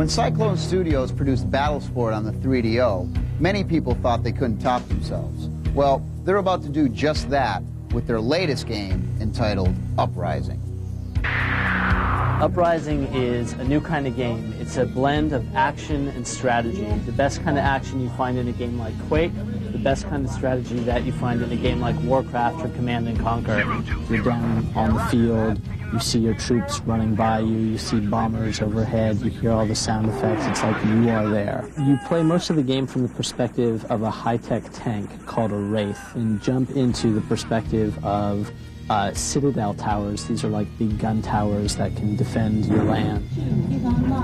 When Cyclone Studios produced Battlesport on the 3DO, many people thought they couldn't top themselves. Well, they're about to do just that with their latest game entitled Uprising. Uprising is a new kind of game. It's a blend of action and strategy. The best kind of action you find in a game like Quake, the best kind of strategy that you find in a game like Warcraft or Command & Conquer. You're down on the field, you see your troops running by you, you see bombers overhead, you hear all the sound effects, it's like you are there. You play most of the game from the perspective of a high-tech tank called a Wraith, and jump into the perspective of Citadel towers. These are like big gun towers that can defend your land.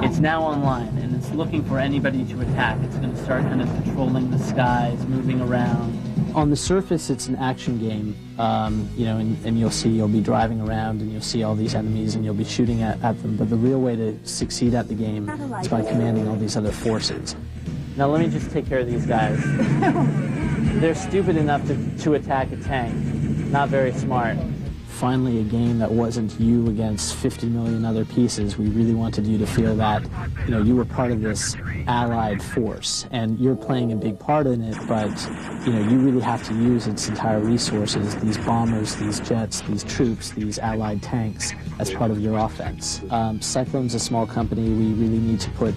It's now online, and it's looking for anybody to attack. It's going to start kind of patrolling the skies, moving around. On the surface, it's an action game, you know, and you'll be driving around, and you'll see all these enemies, and you'll be shooting at them. But the real way to succeed at the game is by commanding all these other forces. Now, let me just take care of these guys. They're stupid enough to attack a tank. Not very smart. Finally, a game that wasn't you against 50 million other pieces. We really wanted you to feel that, you know, you were part of this allied force, and you're playing a big part in it, but, you know, you really have to use its entire resources, these bombers, these jets, these troops, these allied tanks, as part of your offense. Cyclone's a small company. We really need to put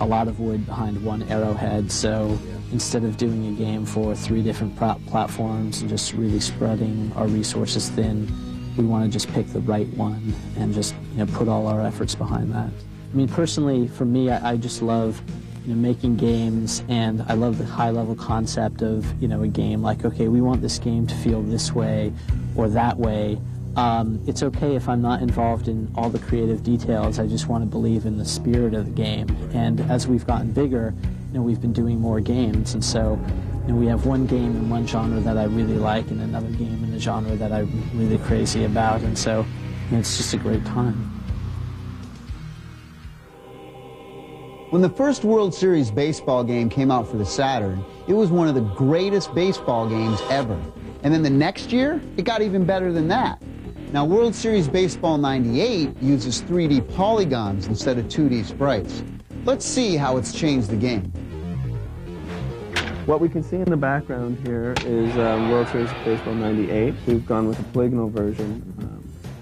a lot of wood behind one arrowhead, so instead of doing a game for 3 different platforms and just really spreading our resources thin, we want to just pick the right one and just, you know, put all our efforts behind that. I mean, personally, for me, I just love, you know, making games, and I love the high-level concept of, you know, a game like, okay, we want this game to feel this way or that way. It's okay if I'm not involved in all the creative details. I just want to believe in the spirit of the game. And as we've gotten bigger, you know, we've been doing more games, and so, you know, we have one game in one genre that I really like and another game in a genre that I'm really crazy about, and so, you know, it's just a great time. When the first World Series baseball game came out for the Saturn, it was one of the greatest baseball games ever. And then the next year, it got even better than that. Now, World Series Baseball 98 uses 3D polygons instead of 2D sprites. Let's see how it's changed the game. What we can see in the background here is World Series Baseball 98. We've gone with a polygonal version,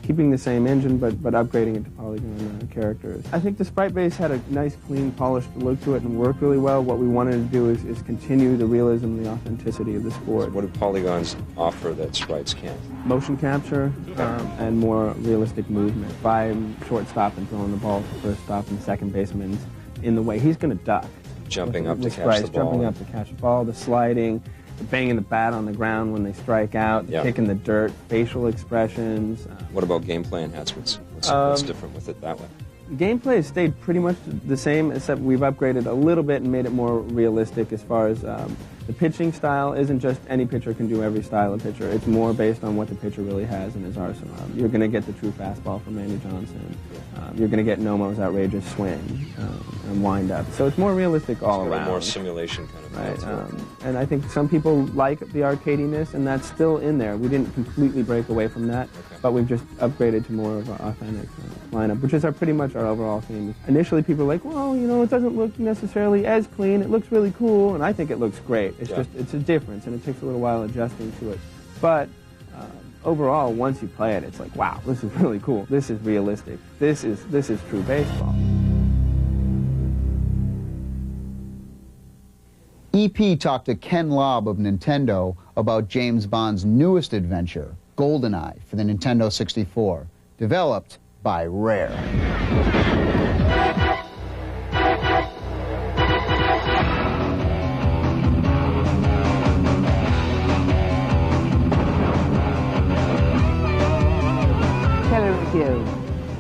keeping the same engine but upgrading it to polygon characters. I think the sprite base had a nice, clean, polished look to it and worked really well. What we wanted to do is continue the realism, the authenticity of the sport. What do polygons offer that sprites can't? Motion capture and more realistic movement. If I'm shortstop and throwing the ball to first stop and the second baseman's in the way, he's going to duck. Jumping up to catch the ball. Jumping up to catch the ball, the sliding, the banging the bat on the ground when they strike out, the kick in the dirt, facial expressions. What about gameplay enhancements? What's different with it that way? Gameplay has stayed pretty much the same, except we've upgraded a little bit and made it more realistic as far as the pitching style isn't just any pitcher can do every style of pitcher. It's more based on what the pitcher really has in his arsenal. You're going to get the true fastball from Randy Johnson. You're going to get Nomo's outrageous swing and wind up. So it's more realistic all around. More simulation kind of. Right. And I think some people like the arcadiness, and that's still in there. We didn't completely break away from that, but we've just upgraded to more of an authentic lineup, which is pretty much our overall theme. Initially, people were like, well, you know, it doesn't look necessarily as clean. It looks really cool, and I think it looks great. It's just, it's a difference, and it takes a little while adjusting to it. But overall, once you play it, it's like, wow, this is really cool. This is realistic. This is true baseball. EP talked to Ken Lobb of Nintendo about James Bond's newest adventure, GoldenEye, for the Nintendo 64, developed by Rare.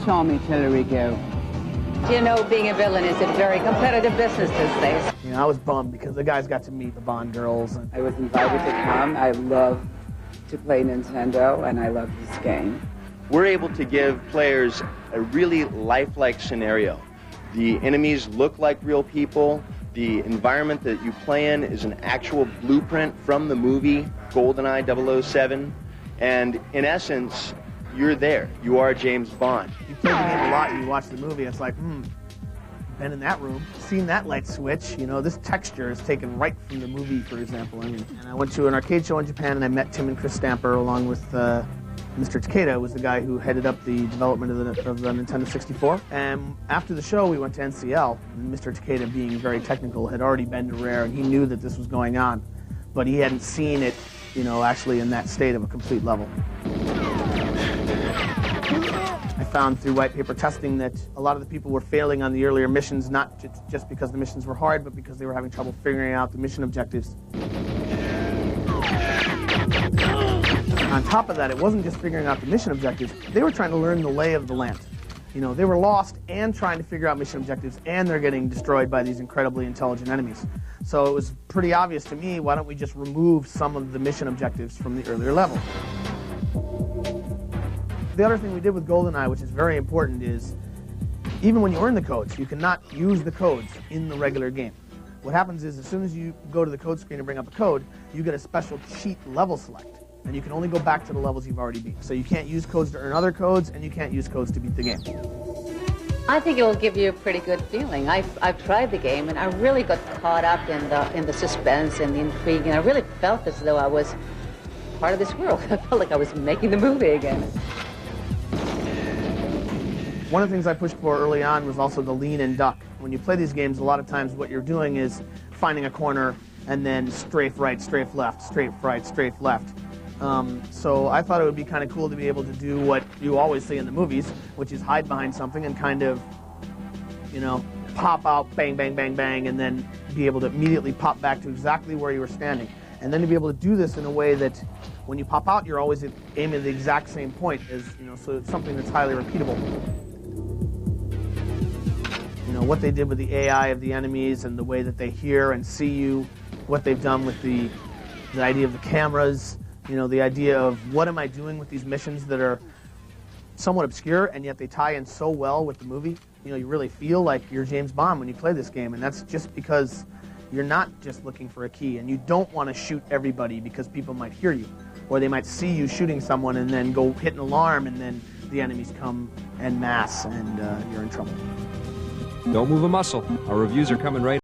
Tommy Tellerico. You know, being a villain is a very competitive business these days. You know, I was bummed because the guys got to meet the Bond girls. And I was invited to come. I love to play Nintendo, and I love this game. We're able to give players a really lifelike scenario. The enemies look like real people. The environment that you play in is an actual blueprint from the movie GoldenEye 007. And in essence, you're there. You are James Bond. You play the game a lot and you watch the movie, it's like, been in that room, seen that light switch. You know, this texture is taken right from the movie, for example. I mean, and I went to an arcade show in Japan, and I met Tim and Chris Stamper along with Mr. Takeda, was the guy who headed up the development of the Nintendo 64. And after the show, we went to NCL. And Mr. Takeda, being very technical, had already been to Rare, and he knew that this was going on, but he hadn't seen it, you know, actually in that state of a complete level. I found through white paper testing that a lot of the people were failing on the earlier missions, not just because the missions were hard, but because they were having trouble figuring out the mission objectives. On top of that, it wasn't just figuring out the mission objectives, they were trying to learn the lay of the land. You know, they were lost and trying to figure out mission objectives, and they're getting destroyed by these incredibly intelligent enemies. So it was pretty obvious to me, why don't we just remove some of the mission objectives from the earlier level? The other thing we did with GoldenEye, which is very important, is even when you earn the codes, you cannot use the codes in the regular game. What happens is, as soon as you go to the code screen and bring up a code, you get a special cheat level select, and you can only go back to the levels you've already beat. So you can't use codes to earn other codes, and you can't use codes to beat the game. I think it will give you a pretty good feeling. I've tried the game, and I really got caught up in the suspense and the intrigue, and I really felt as though I was part of this world. I felt like I was making the movie again. One of the things I pushed for early on was also the lean and duck. When you play these games, a lot of times what you're doing is finding a corner and then strafe right, strafe left, strafe right, strafe left. So I thought it would be kind of cool to be able to do what you always see in the movies, which is hide behind something and kind of, you know, pop out, bang, bang, bang, bang, and then be able to immediately pop back to exactly where you were standing. And then to be able to do this in a way that when you pop out, you're always aiming at the exact same point, as, you know, so it's something that's highly repeatable. You know, what they did with the AI of the enemies and the way that they hear and see you, what they've done with the idea of the cameras, you know, the idea of what am I doing with these missions that are somewhat obscure and yet they tie in so well with the movie. You know, you really feel like you're James Bond when you play this game, and that's just because you're not just looking for a key, and you don't want to shoot everybody because people might hear you, or they might see you shooting someone and then go hit an alarm, and then the enemies come en masse and you're in trouble. Don't move a muscle. Our reviews are coming right